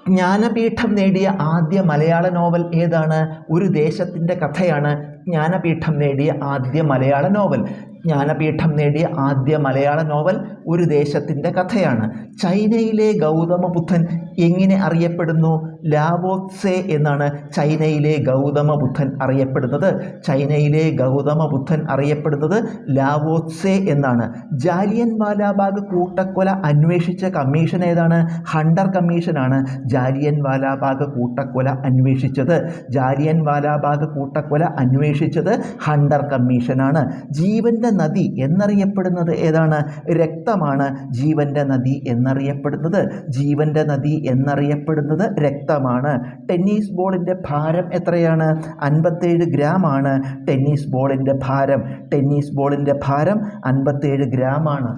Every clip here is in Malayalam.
ജ്ഞാനപീഠം നേടിയ ആദ്യ മലയാള നോവൽ ഏതാണ്? ഒരു ദേശത്തിൻ്റെ കഥയാണ് ജ്ഞാനപീഠം നേടിയ ആദ്യ മലയാള നോവൽ. ജ്ഞാനപീഠം നേടിയ ആദ്യ മലയാള നോവൽ ഒരു ദേശത്തിൻ്റെ കഥയാണ്. ചൈനയിലെ ഗൗതമ ബുദ്ധൻ എങ്ങനെ അറിയപ്പെടുന്നു? ലാവോത്സെ എന്നാണ് ചൈനയിലെ ഗൗതമ ബുദ്ധൻ അറിയപ്പെടുന്നത്. ചൈനയിലെ ഗൗതമ ബുദ്ധൻ അറിയപ്പെടുന്നത് ലാവോത്സെ എന്നാണ്. ജാലിയൻ വാലാബാഗ് കൂട്ടക്കൊല അന്വേഷിച്ച കമ്മീഷൻ ഏതാണ്? ഹണ്ടർ കമ്മീഷനാണ് ജാലിയൻ വാലാബാഗ് കൂട്ടക്കൊല അന്വേഷിച്ചത്. ജാലിയൻ വാലാബാഗ് കൂട്ടക്കൊല അന്വേഷിച്ചത് ഹണ്ടർ കമ്മീഷനാണ്. ജീവൻ്റെ നദി എന്നറിയപ്പെടുന്നത് ഏതാണ്? രക്തമാണ് ജീവൻ്റെ നദി എന്നറിയപ്പെടുന്നത്. ജീവൻ്റെ നദി എന്നറിയപ്പെടുന്നത് രക്തമാണ്. ടെന്നീസ് ബോളിൻ്റെ ഭാരം എത്രയാണ്? 57 ഗ്രാമാണ് ടെന്നീസ് ബോളിൻ്റെ ഭാരം. ടെന്നീസ് ബോളിൻ്റെ ഭാരം 57 ഗ്രാമാണ്.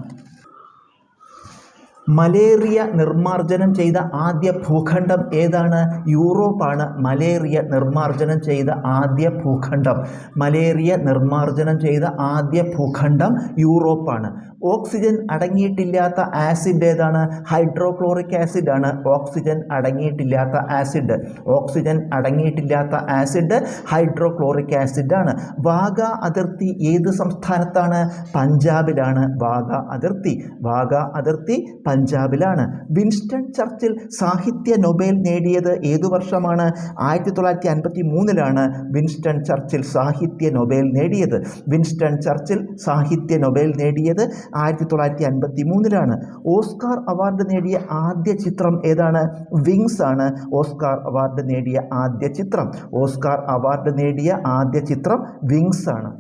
മലേറിയ നിർമ്മാർജ്ജനം ചെയ്ത ആദ്യ ഭൂഖണ്ഡം ഏതാണ്? യൂറോപ്പാണ് മലേറിയ നിർമ്മാർജ്ജനം ചെയ്ത ആദ്യ ഭൂഖണ്ഡം. മലേറിയ നിർമ്മാർജ്ജനം ചെയ്ത ആദ്യ ഭൂഖണ്ഡം യൂറോപ്പാണ്. ഓക്സിജൻ അടങ്ങിയിട്ടില്ലാത്ത ആസിഡ് ഏതാണ്? ഹൈഡ്രോക്ലോറിക് ആസിഡ് ആണ് ഓക്സിജൻ അടങ്ങിയിട്ടില്ലാത്ത ആസിഡ്. ഓക്സിജൻ അടങ്ങിയിട്ടില്ലാത്ത ആസിഡ് ഹൈഡ്രോക്ലോറിക് ആസിഡ് ആണ്. വാഗ അതിർത്തി ഏത് സംസ്ഥാനത്താണ്? പഞ്ചാബിലാണ് വാഗ അതിർത്തി. വാഗ അതിർത്തി പഞ്ചാബിലാണ്. വിൻസ്റ്റൺ ചർച്ചിൽ സാഹിത്യ നൊബേൽ നേടിയത് ഏതു വർഷമാണ്? 1953 വിൻസ്റ്റൺ ചർച്ചിൽ സാഹിത്യ നൊബേൽ നേടിയത്. വിൻസ്റ്റൺ ചർച്ചിൽ സാഹിത്യ നൊബേൽ നേടിയത് 1953 ഓസ്കാർ അവാർഡ് നേടിയ ആദ്യ ചിത്രം ഏതാണ്? വിങ്സ് ആണ് ഓസ്കാർ അവാർഡ് നേടിയ ആദ്യ ചിത്രം. ഓസ്കാർ അവാർഡ് നേടിയ ആദ്യ ചിത്രം വിങ്സ് ആണ്.